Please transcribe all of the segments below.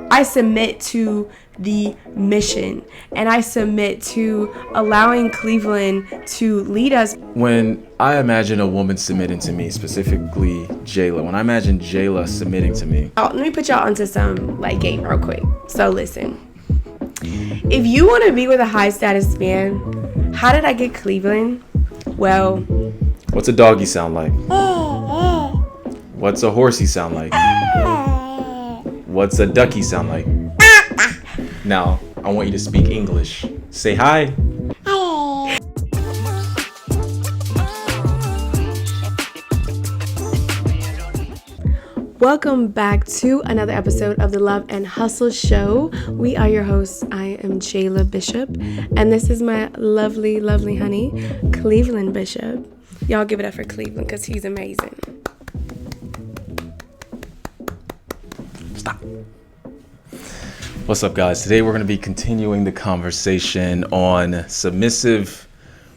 I submit to the mission, and I submit to allowing Cleveland to lead us. When I imagine a woman submitting to me, specifically Jayla, when I imagine Jayla submitting to me. Let me put y'all onto some game real quick. So listen, if you want to be with a high status man, how did I get Cleveland? Well, what's a doggy sound like? What's a horsey sound like? What's a ducky sound like? Now, I want you to speak English. Say hi. Welcome back to another episode of the Love and Hustle Show. We are your hosts. I am Jayla Bishop, and this is my lovely, lovely honey, Cleveland Bishop. Y'all give it up for Cleveland because he's amazing. Stop. What's up, guys? Today we're going to be continuing the conversation on submissive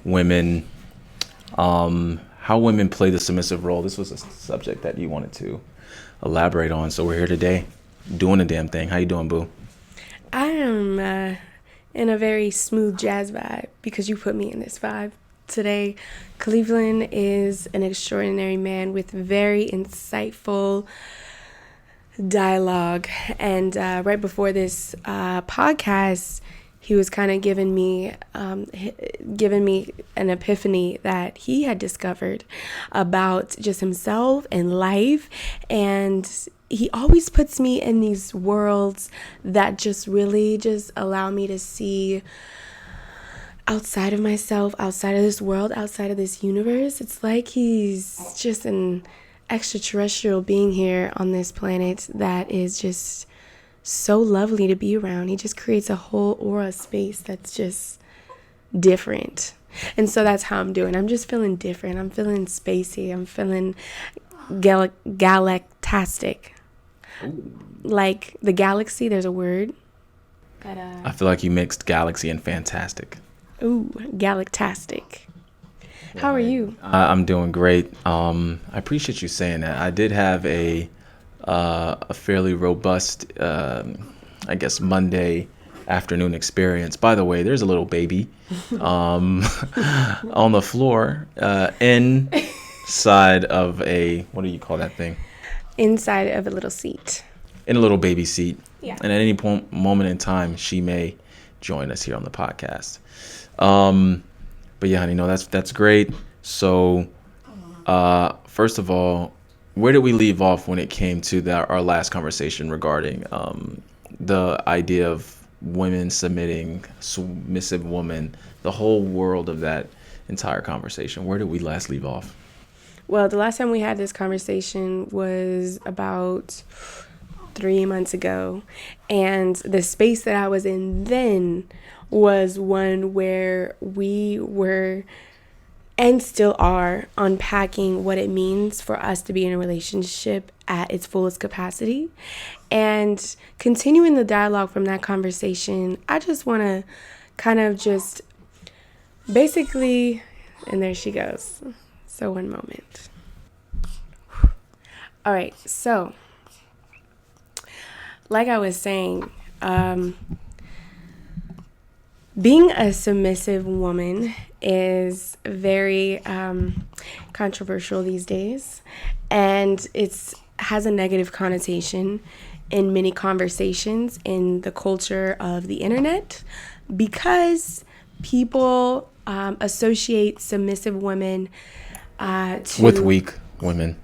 women, how women play the submissive role. This was a subject that you wanted to elaborate on, so we're here today doing the damn thing. How you doing, boo? I am in a very smooth jazz vibe because you put me in this vibe today. Cleveland is an extraordinary man with very insightful dialogue, and right before this podcast, he was kind of giving me an epiphany that he had discovered about just himself and life. And he always puts me in these worlds that just really just allow me to see outside of myself, outside of this world, outside of this universe. It's like he's just an extraterrestrial being here on this planet that is just so lovely to be around. He just creates a whole aura space that's just different. And so that's how I'm doing. I'm just feeling different. I'm feeling spacey. I'm feeling galactastic. Like the galaxy, there's a word. I feel like you mixed galaxy and fantastic. Ooh, galactastic. How are you? I'm doing great. I appreciate you saying that. I did have a fairly robust, Monday afternoon experience. By the way, there's a little baby on the floor inside of a, what do you call that thing? Inside of a little seat. In a little baby seat. Yeah. And at any moment in time, she may join us here on the podcast. But yeah, honey, no, that's great. So, first of all, where did we leave off when it came to our last conversation regarding the idea of women submitting, submissive woman, the whole world of that entire conversation? Where did we last leave off? Well, the last time we had this conversation was about 3 months ago, and the space that I was in then was one where we were and still are unpacking what it means for us to be in a relationship at its fullest capacity. And continuing the dialogue from that conversation, I just want to kind of just basically, and there she goes. So one moment. All right, so like I was saying, being a submissive woman is very controversial these days, and it has a negative connotation in many conversations in the culture of the internet because people associate submissive women with weak women.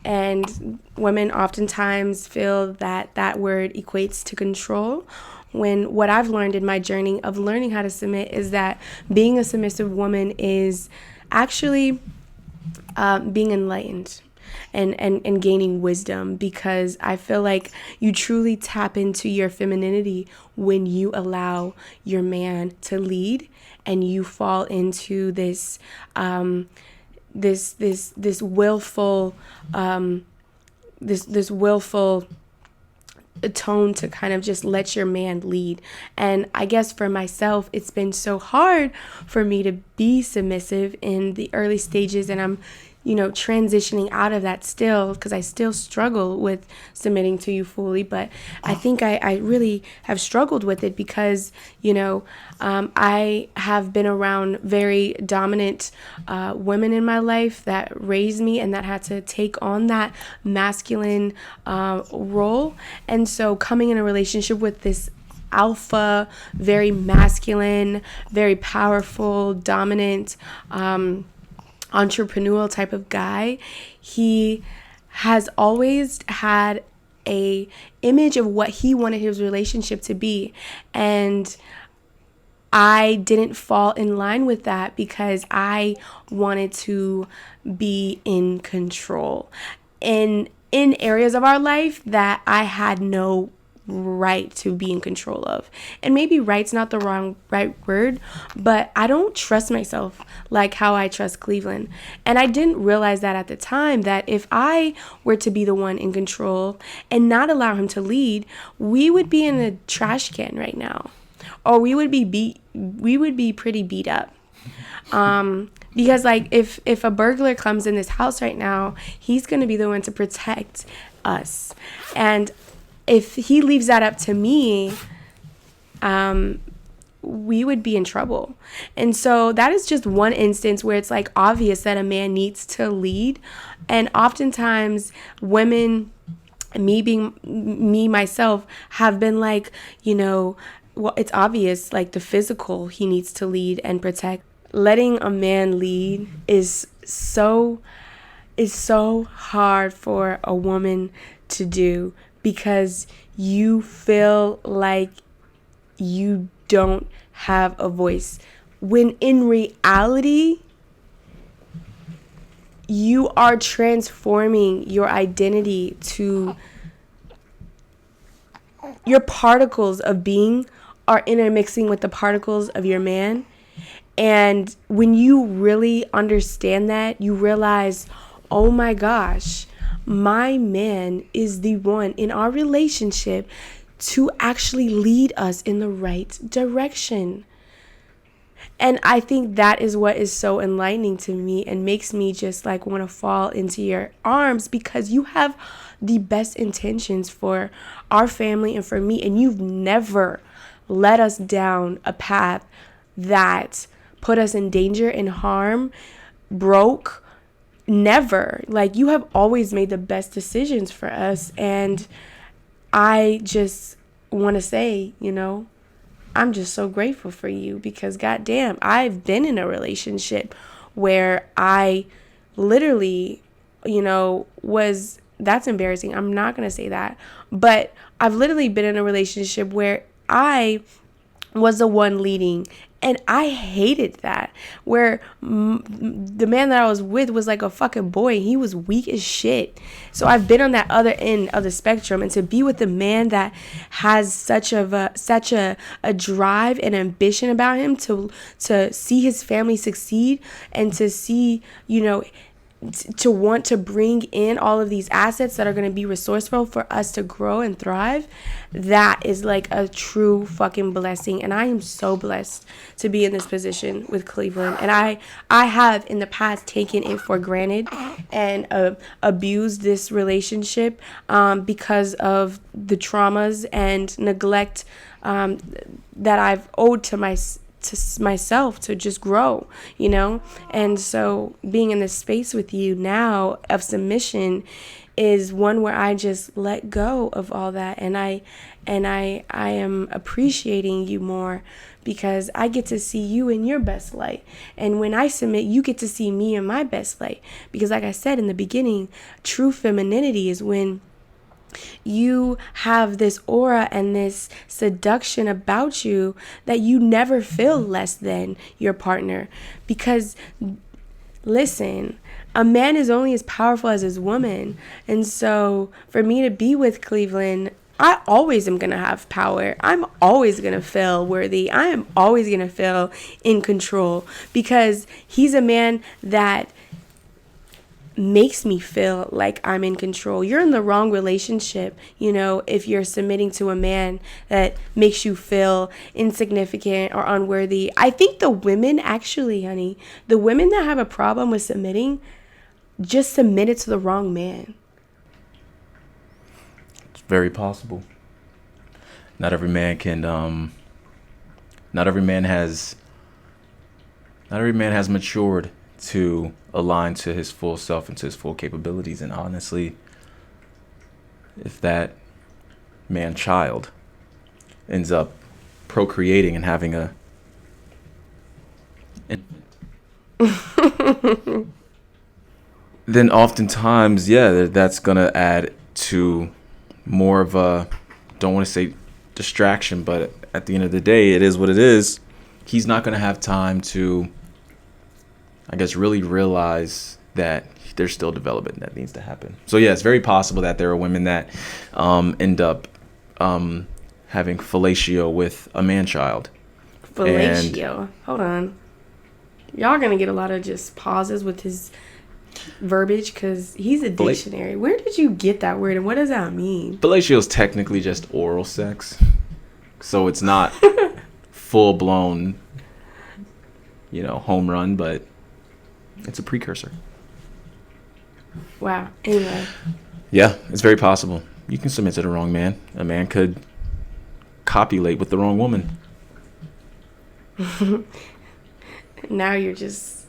And women oftentimes feel that word equates to control, when what I've learned in my journey of learning how to submit is that being a submissive woman is actually being enlightened and gaining wisdom, because I feel like you truly tap into your femininity when you allow your man to lead and you fall into this this willful tone to kind of just let your man lead. And I guess for myself, it's been so hard for me to be submissive in the early stages, and I'm transitioning out of that still, because I still struggle with submitting to you fully. But I think I really have struggled with it because, I have been around very dominant women in my life that raised me and that had to take on that masculine role. And so coming in a relationship with this alpha, very masculine, very powerful, dominant, entrepreneurial type of guy, he has always had a image of what he wanted his relationship to be. And I didn't fall in line with that because I wanted to be in control in areas of our life that I had no right to be in control of. And maybe right's not the right word, but I don't trust myself like how I trust Cleveland. And I didn't realize that at the time, that if I were to be the one in control and not allow him to lead, we would be in a trash can right now, or we would be pretty beat up. Because like if a burglar comes in this house right now, he's going to be the one to protect us. And if he leaves that up to me, we would be in trouble. And so that is just one instance where it's like obvious that a man needs to lead. And oftentimes women, me myself, have been like, well, it's obvious, like the physical, he needs to lead and protect. Letting a man lead is so hard for a woman to do, because you feel like you don't have a voice, when in reality, you are transforming your identity to your particles of being are intermixing with the particles of your man. And when you really understand that, you realize, oh my gosh, my man is the one in our relationship to actually lead us in the right direction. And I think that is what is so enlightening to me and makes me just like want to fall into your arms, because you have the best intentions for our family and for me. And you've never led us down a path that put us in danger and harm, broke. Never. Like, you have always made the best decisions for us. And I just want to say, I'm just so grateful for you, because goddamn, I've been in a relationship where I literally, that's embarrassing. I'm not going to say that. But I've literally been in a relationship where I was the one leading. And I hated that, where the man that I was with was like a fucking boy. He was weak as shit. So I've been on that other end of the spectrum, and to be with a man that has such a drive and ambition about him to see his family succeed, and to see, to want to bring in all of these assets that are going to be resourceful for us to grow and thrive, that is like a true fucking blessing. And I am so blessed to be in this position with Cleveland. And I have in the past taken it for granted and abused this relationship because of the traumas and neglect that I've owed to myself to just grow, And so being in this space with you now of submission is one where I just let go of all that, and I am appreciating you more, because I get to see you in your best light. And when I submit, you get to see me in my best light, because like I said in the beginning, true femininity is when you have this aura and this seduction about you that you never feel less than your partner. Because, listen, a man is only as powerful as his woman. And so for me to be with Cleveland, I always am going to have power. I'm always going to feel worthy. I am always going to feel in control, because he's a man that makes me feel like I'm in control. You're in the wrong relationship, if you're submitting to a man that makes you feel insignificant or unworthy. I think the women, actually, honey, the women that have a problem with submitting, just submitted to the wrong man. It's very possible. Not every man can. Not every man has matured to align to his full self and to his full capabilities. And honestly, if that man child ends up procreating and having a then oftentimes, yeah, that's gonna add to more of a, don't want to say distraction, but at the end of the day, it is what it is. He's not gonna have time to, I guess, really realize that there's still development that needs to happen. So yeah, it's very possible that there are women that end up having fellatio with a man-child. Fellatio. Hold on. Y'all gonna get a lot of just pauses with his verbiage because he's a dictionary. Where did you get that word and what does that mean? Fellatio is technically just oral sex, so it's not full-blown, home run, but it's a precursor. Wow. Anyway. Yeah, it's very possible. You can submit to the wrong man. A man could copulate with the wrong woman. Now you're just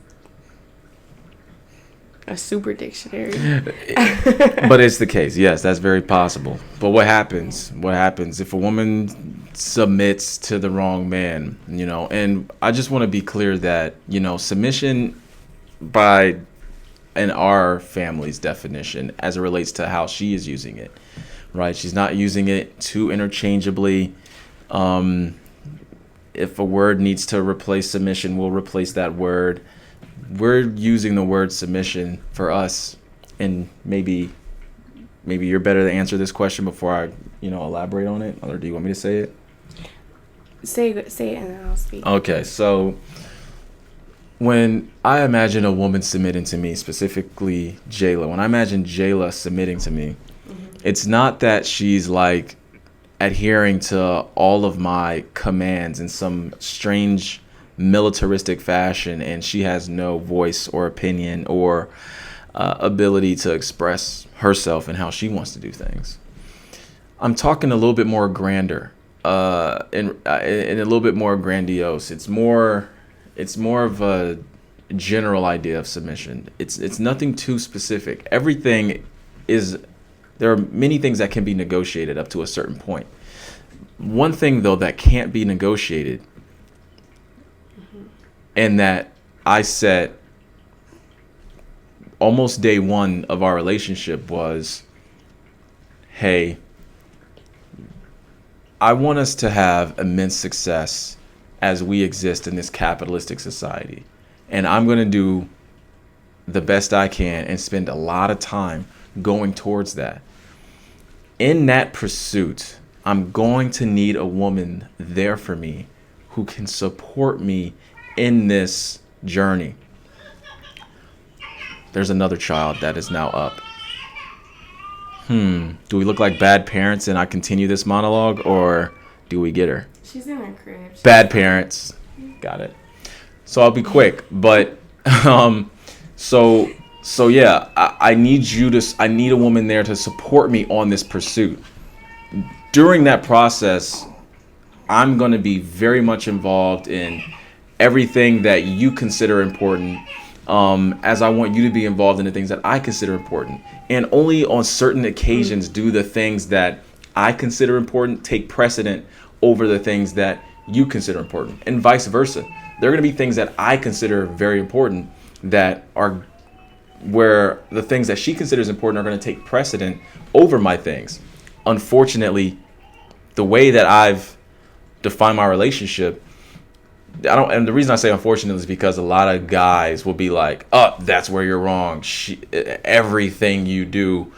a super dictionary. But it's the case. Yes, that's very possible. But what happens? What happens if a woman submits to the wrong man? And I just want to be clear that, submission in our family's definition as it relates to how she is using it, right? She's not using it too interchangeably. If a word needs to replace submission, we'll replace that word. We're using the word submission for us, and maybe you're better to answer this question before I, elaborate on it, or do you want me to say it? Say it and then I'll speak. Okay, so when I imagine a woman submitting to me, specifically Jayla, when I imagine Jayla submitting to me, it's not that she's like adhering to all of my commands in some strange militaristic fashion and she has no voice or opinion or ability to express herself and how she wants to do things. I'm talking a little bit more grander and a little bit more grandiose. It's more of a general idea of submission. It's nothing too specific. There are many things that can be negotiated up to a certain point. One thing, though, that can't be negotiated, and that I set almost day one of our relationship was, hey, I want us to have immense success as we exist in this capitalistic society. And I'm going to do the best I can and spend a lot of time going towards that. In that pursuit, I'm going to need a woman there for me who can support me in this journey. There's another child that is now up. Do we look like bad parents and I continue this monologue, or do we get her? She's in her crib. Bad parents. Got it. So I'll be quick, but so yeah, I need a woman there to support me on this pursuit. During that process, I'm going to be very much involved in everything that you consider important, as I want you to be involved in the things that I consider important. And only on certain occasions do the things that I consider important take precedent over the things that you consider important, and vice versa. There are going to be things that I consider very important that are where the things that she considers important are going to take precedent over my things. Unfortunately, the way that I've defined my relationship, and the reason I say unfortunately is because a lot of guys will be like, oh, that's where you're wrong. Everything you do,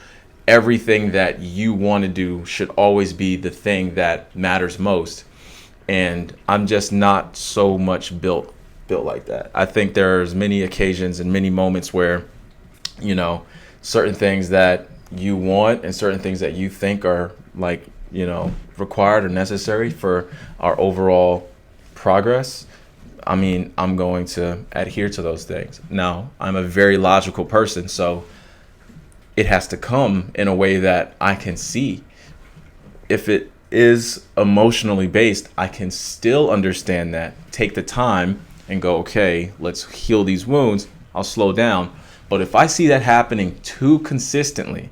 everything that you want to do should always be the thing that matters most. And I'm just not so much built like that. I think there's many occasions and many moments where, certain things that you want and certain things that you think are required or necessary for our overall progress. I mean, I'm going to adhere to those things. Now, I'm a very logical person, so it has to come in a way that I can see. If it is emotionally based, I can still understand that, take the time and go, okay, let's heal these wounds. I'll slow down. But if I see that happening too consistently,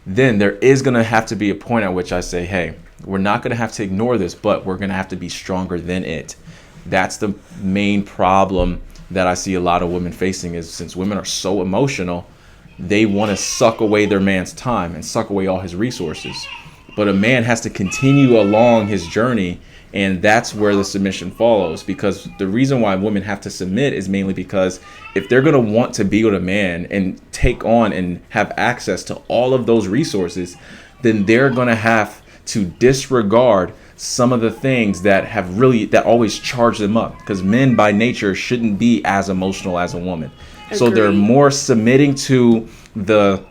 then there is going to have to be a point at which I say, hey, we're not going to have to ignore this, but we're going to have to be stronger than it. That's the main problem that I see a lot of women facing, is since women are so emotional, they want to suck away their man's time and suck away all his resources. But a man has to continue along his journey, and that's where the submission follows. Because the reason why women have to submit is mainly because if they're going to want to be with a man and take on and have access to all of those resources, then they're going to have to disregard some of the things that always charge them up. Because men by nature shouldn't be as emotional as a woman. Agreed. So they're more submitting to the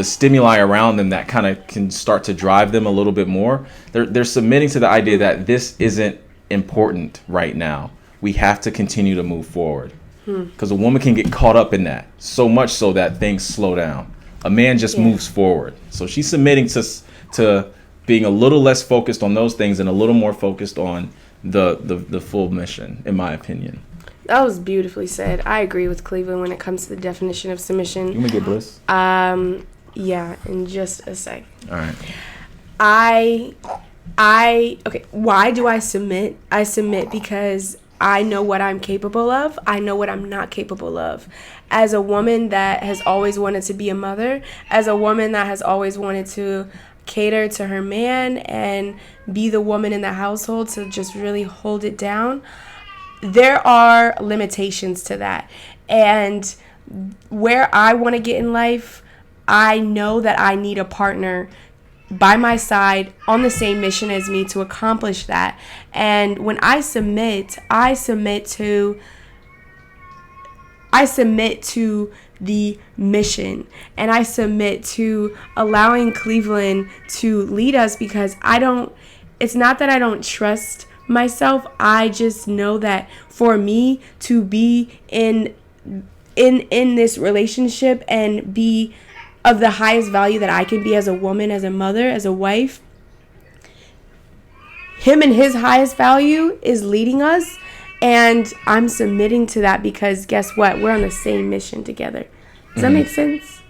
stimuli around them that kind of can start to drive them a little bit more. They're submitting to the idea that this isn't important right now. We have to continue to move forward. Because a woman can get caught up in that, so much so that things slow down. A man just moves forward. So she's submitting to being a little less focused on those things and a little more focused on the full mission, in my opinion. That was beautifully said. I agree with Cleveland when it comes to the definition of submission. You want to get Bliss? Yeah, in just a sec. All right. Okay, why do I submit? I submit because I know what I'm capable of. I know what I'm not capable of. As a woman that has always wanted to be a mother, as a woman that has always wanted to cater to her man and be the woman in the household to just really hold it down, there are limitations to that. And where I want to get in life, I know that I need a partner by my side on the same mission as me to accomplish that. And when I submit to the mission, and I submit to allowing Cleveland to lead us, because it's not that I don't trust myself. I just know that for me to be in this relationship and be of the highest value that I can be as a woman, as a mother, as a wife, him and his highest value is leading us, and I'm submitting to that because guess what? We're on the same mission together. Does that make sense?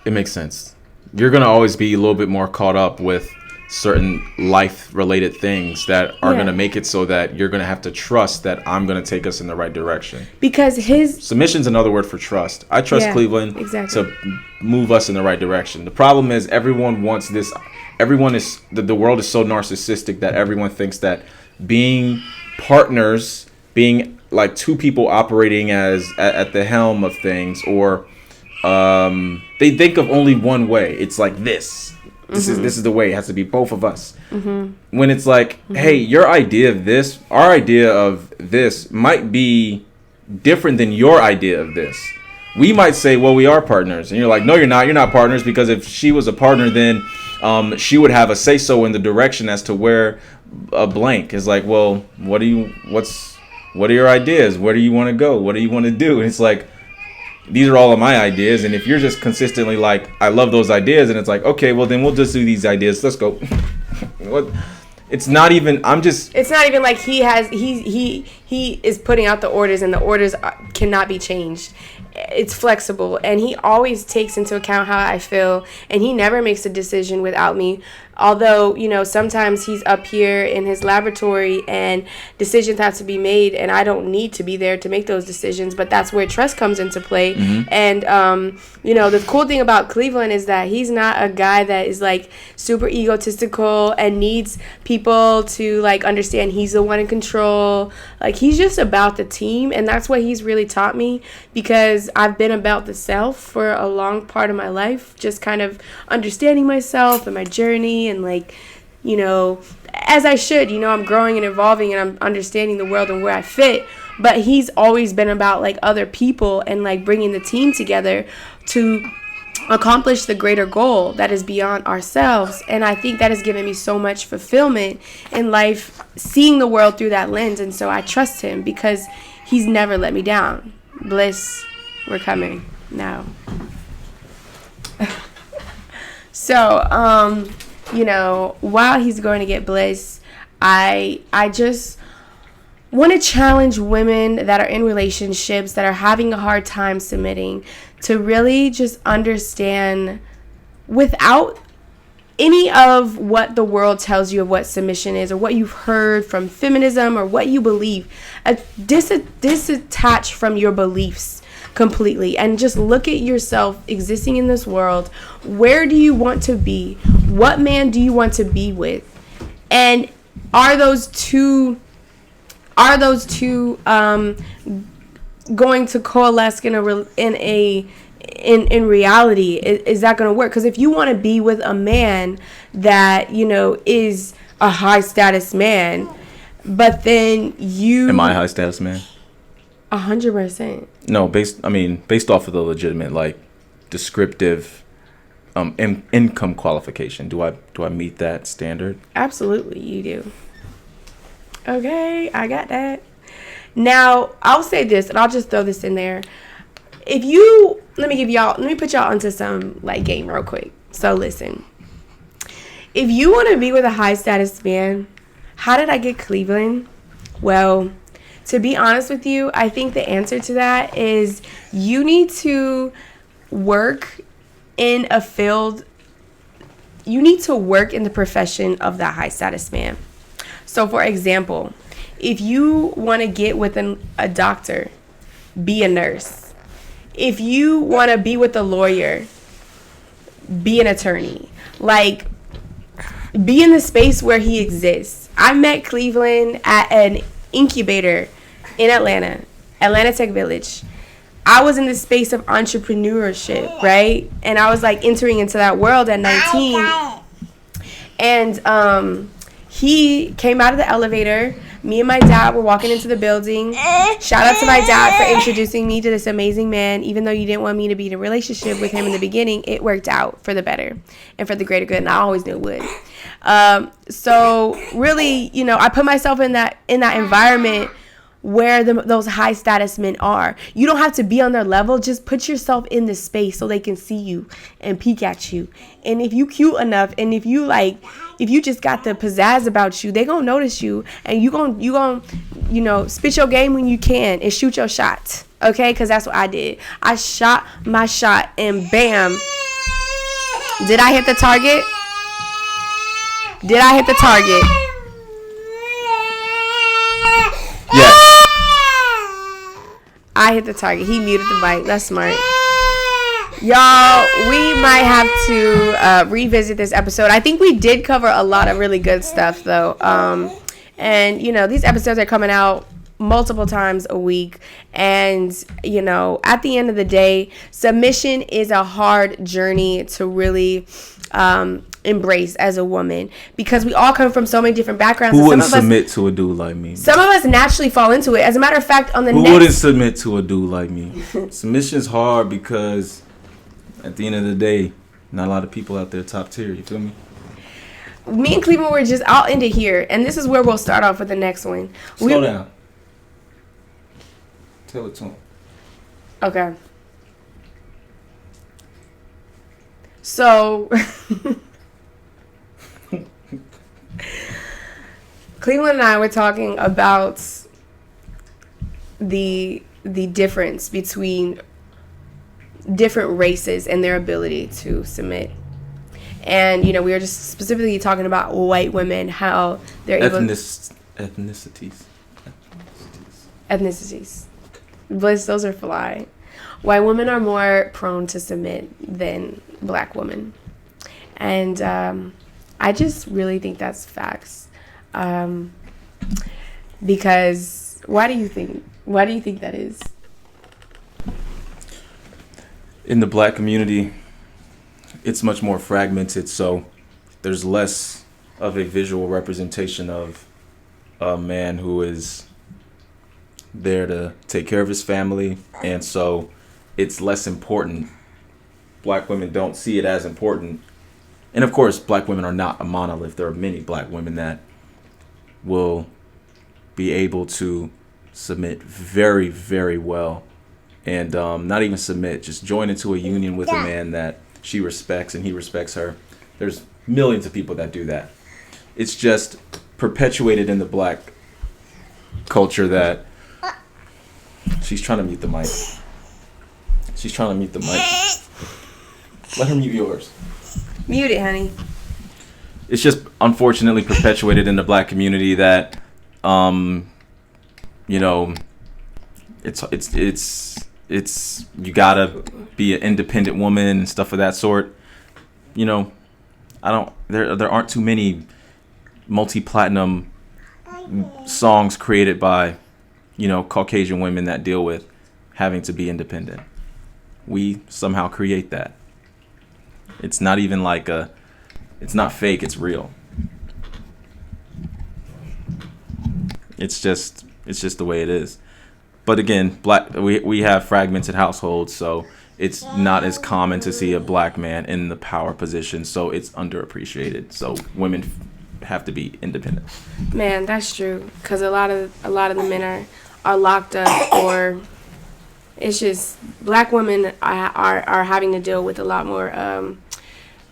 It makes sense. You're going to always be a little bit more caught up with certain life-related things that are going to make it so that you're going to have to trust that I'm going to take us in the right direction. Because submission's another word for trust. I trust Cleveland to move us in the right direction. The problem is everyone wants this. The world is so narcissistic that everyone thinks that being partners, being like two people operating as at the helm of things, or they think of only one way. It's like this. This is the way. It has to be both of us. When it's like, hey, your idea of this, our idea of this might be different than your idea of this. We might say, well, we are partners. And you're like, no, you're not. You're not partners, because if she was a partner, then she would have a say-so in the direction as to where a blank is. Like, well, what are your ideas? Where do you want to go? What do you want to do? And it's like, these are all of my ideas, and if you're just consistently like, I love those ideas, and it's like, okay, well then we'll just do these ideas. Let's go. What? It's not even. It's not even like he is putting out the orders, and the orders cannot be changed. It's flexible, and he always takes into account how I feel, and he never makes a decision without me. Although, sometimes he's up here in his laboratory and decisions have to be made, and I don't need to be there to make those decisions, but that's where trust comes into play. And, the cool thing about Cleveland is that he's not a guy that is, like, super egotistical and needs people to, like, understand he's the one in control. Like, he's just about the team, and that's what he's really taught me, because I've been about the self for a long part of my life, just kind of understanding myself and my journey. And as I should, I'm growing and evolving, and I'm understanding the world and where I fit. But he's always been about like other people and like bringing the team together to accomplish the greater goal that is beyond ourselves. And I think that has given me so much fulfillment in life, seeing the world through that lens. And so I trust him because he's never let me down. Bliss, we're coming now. So, you know, while he's going to get Bliss, I just want to challenge women that are in relationships that are having a hard time submitting to really just understand, without any of what the world tells you of what submission is or what you've heard from feminism or what you believe, disattach from your beliefs completely and just look at yourself existing in this world. Where do you want to be? What man do you want to be with? And are those two going to coalesce in reality? Is that going to work? Because if you want to be with a man that, you know, is a high status man, but then you... Am I a high status man? 100%. No, based off of the legitimate, like, descriptive income qualification. Do I meet that standard? Absolutely, you do. Okay, I got that. Now, I'll say this, and I'll just throw this in there. Let me put y'all onto some, like, game real quick. So listen. If you want to be with a high status man, how did I get Cleveland? Well, to be honest with you, I think the answer to that is you need to work in a field. You need to work in the profession of that high status man. So, for example, if you want to get with a doctor, be a nurse. If you want to be with a lawyer, be an attorney. Like, be in the space where he exists. I met Cleveland at an incubator in Atlanta Tech Village. I was in the space of entrepreneurship, right? And I was like entering into that world at 19. And he came out of the elevator. Me and my dad were walking into the building. Shout out to my dad for introducing me to this amazing man. Even though you didn't want me to be in a relationship with him in the beginning, it worked out for the better and for the greater good. And I always knew it would. So really, you know, I put myself in that environment where those high status men are. You don't have to be on their level. Just put yourself in the space so they can see you and peek at you. And if you cute enough, and if you just got the pizzazz about you, they gonna notice you, and you gonna spit your game when you can and shoot your shot. Okay, because that's what I did. I shot my shot and bam. Did I hit the target? Did I hit the target? Yes. I hit the target. He muted the mic. That's smart. Y'all, we might have to revisit this episode. I think we did cover a lot of really good stuff, though. And, you know, these episodes are coming out multiple times a week. And, you know, at the end of the day, submission is a hard journey to really embrace as a woman, because we all come from so many different backgrounds. Who wouldn't submit to a dude like me? Some of us naturally fall into it. As a matter of fact, Who wouldn't submit to a dude like me? Submission's hard because at the end of the day, not a lot of people out there top tier. You feel me? Me and Cleveland were just, I'll end it here, and this is where we'll start off with the next one. Slow down. Tell it to him. Okay. So Cleveland and I were talking about the difference between different races and their ability to submit. And, you know, we were just specifically talking about white women, how they're ethnicities. Bliss, those are fly. White women are more prone to submit than black women. And I just really think that's facts. Because why do you think that is? In the black community, it's much more fragmented, so there's less of a visual representation of a man who is there to take care of his family, and so it's less important black women don't see it as important. And of course, black women are not a monolith. There are many black women that will be able to submit very, very well. And not even submit, just join into a union with a man that she respects and he respects her. There's millions of people that do that. It's just perpetuated in the black culture that she's trying to mute the mic. She's trying to mute the mic. Let her mute yours. Mute it, honey. It's just unfortunately perpetuated in the black community that, you know, it's you gotta be an independent woman and stuff of that sort. You know, there aren't too many multi-platinum songs created by, you know, Caucasian women that deal with having to be independent. We somehow create that. It's not even like it's not fake, it's real. It's just the way it is. But again, we have fragmented households, so it's not as common to see a black man in the power position, so it's underappreciated. So women have to be independent. Man, that's true. Because a lot of the men are locked up, or it's just black women are having to deal with a lot more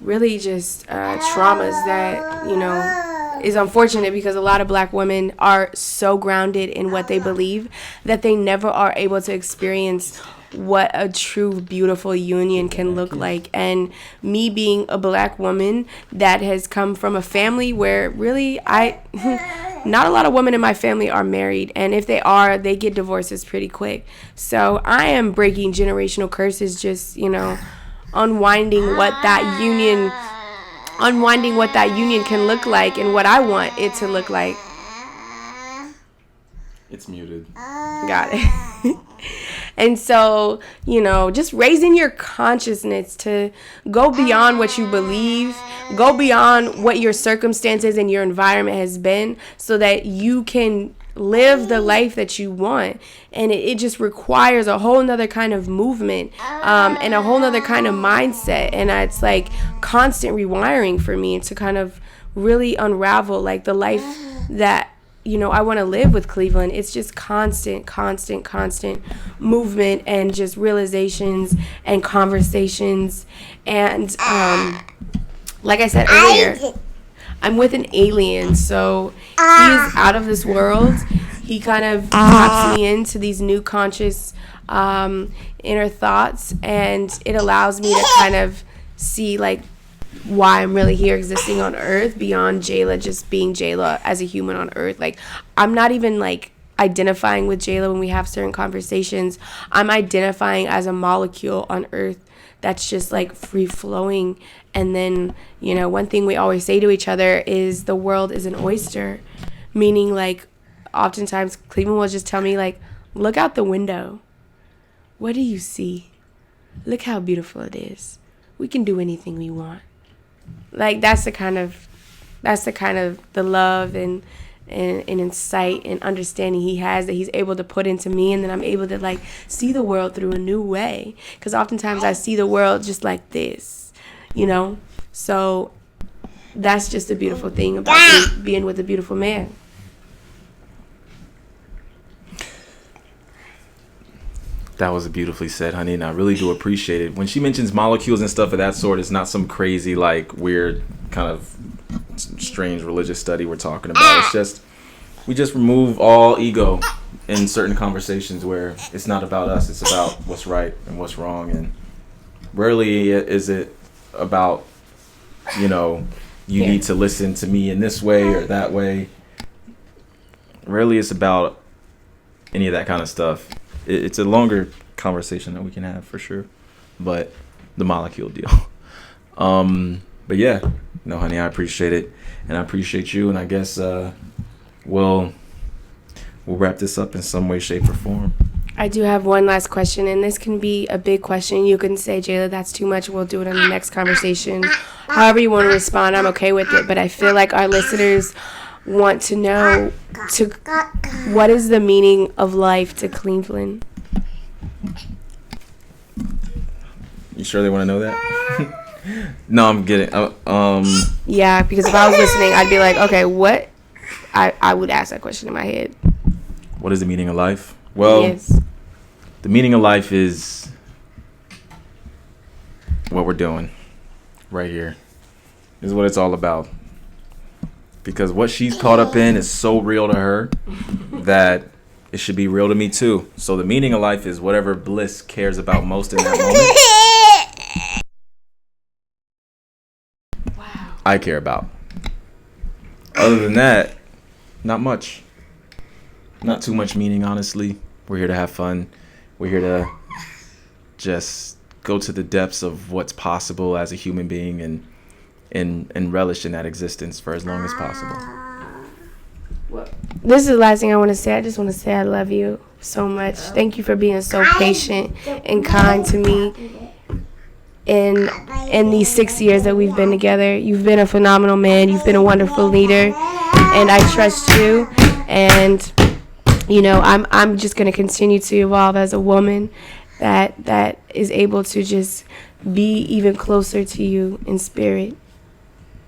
really just traumas that, you know, is unfortunate, because a lot of black women are so grounded in what they believe that they never are able to experience what a true beautiful union can look like. And me being a black woman that has come from a family where really not a lot of women in my family are married, and if they are, they get divorces pretty quick. So I am breaking generational curses, just, you know, unwinding what that union can look like and what I want it to look like. It's muted. Got it. And so, you know, just raising your consciousness to go beyond what you believe, go beyond what your circumstances and your environment has been, so that you can live the life that you want. And it just requires a whole nother kind of movement and a whole nother kind of mindset. And it's like constant rewiring for me to kind of really unravel like the life that, you know, I want to live with Cleveland. It's just constant movement and just realizations and conversations. And like I said earlier, I'm with an alien, so he's out of this world. He kind of taps me into these new conscious inner thoughts, and it allows me to kind of see like why I'm really here existing on Earth beyond Jayla just being Jayla as a human on Earth. Like, I'm not even like identifying with Jayla when we have certain conversations. I'm identifying as a molecule on Earth that's just like free flowing. And then, you know, one thing we always say to each other is the world is an oyster, meaning like oftentimes Cleveland will just tell me like, look out the window. What do you see? Look how beautiful it is. We can do anything we want. Like, that's the kind of the love and insight and understanding he has, that he's able to put into me, and then I'm able to like see the world through a new way, because oftentimes I see the world just like this, you know. So that's just a beautiful thing about being with a beautiful man. That was beautifully said, honey, and I really do appreciate it. When she mentions molecules and stuff of that sort, it's not some crazy, like, weird kind of strange religious study we're talking about. It's just, we just remove all ego in certain conversations where it's not about us, it's about what's right and what's wrong. And rarely is it about, you know, you need to listen to me in this way or that way. Rarely it's about any of that kind of stuff. It's a longer conversation that we can have for sure, but the molecule deal. But yeah, no, honey, I appreciate it, and I appreciate you, and I guess we'll wrap this up in some way, shape, or form. I do have one last question, and this can be a big question. You can say, Jayla, that's too much. We'll do it on the next conversation. However you want to respond, I'm okay with it, but I feel like our listeners want to know what is the meaning of life to Cleveland? You sure they want to know that? No, I'm kidding. Yeah, because if I was listening, I'd be like, okay, what? I would ask that question in my head. What is the meaning of life? Well, Yes. the meaning of life is what we're doing right here. This is what it's all about. Because what she's caught up in is so real to her that it should be real to me too. So the meaning of life is whatever Bliss cares about most in that moment. Wow. I care about. Other than that, not much. Not too much meaning, honestly. We're here to have fun. We're here to just go to the depths of what's possible as a human being and relish in that existence for as long as possible. Well, this is the last thing I want to say. I just want to say I love you so much. Thank you for being so patient and kind to me in these 6 years that we've been together. You've been a phenomenal man. You've been a wonderful leader, and I trust you. And you know, I'm just going to continue to evolve as a woman that is able to just be even closer to you in spirit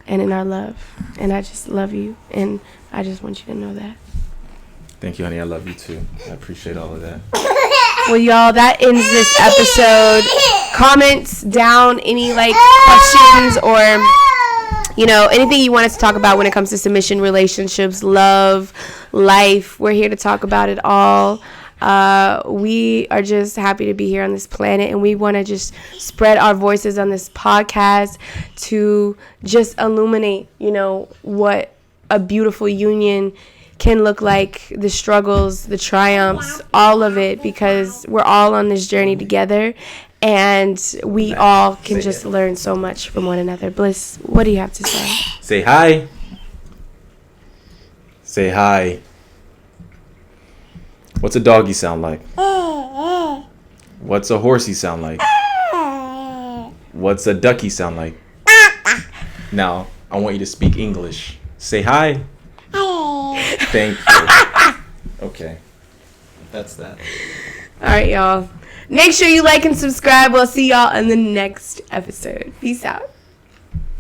and in our love. And I just love you, and I just want you to know that. Thank you, honey. I love you too. I appreciate all of that. Well, y'all, that ends this episode. Comments down, any questions or anything you want us to talk about when it comes to submission, relationships, love, life. We're here to talk about it all. We are just happy to be here on this planet, and we want to just spread our voices on this podcast to just illuminate, what a beautiful union can look like, the struggles, the triumphs, all of it, because we're all on this journey together, and we all can just learn so much from one another. Bliss, what do you have to say? Say hi. Say hi. What's a doggy sound like? What's a horsey sound like? What's a ducky sound like? Now, I want you to speak English. Say hi. Thank you. Okay. That's that. All right, y'all. Make sure you like and subscribe. We'll see y'all in the next episode. Peace out.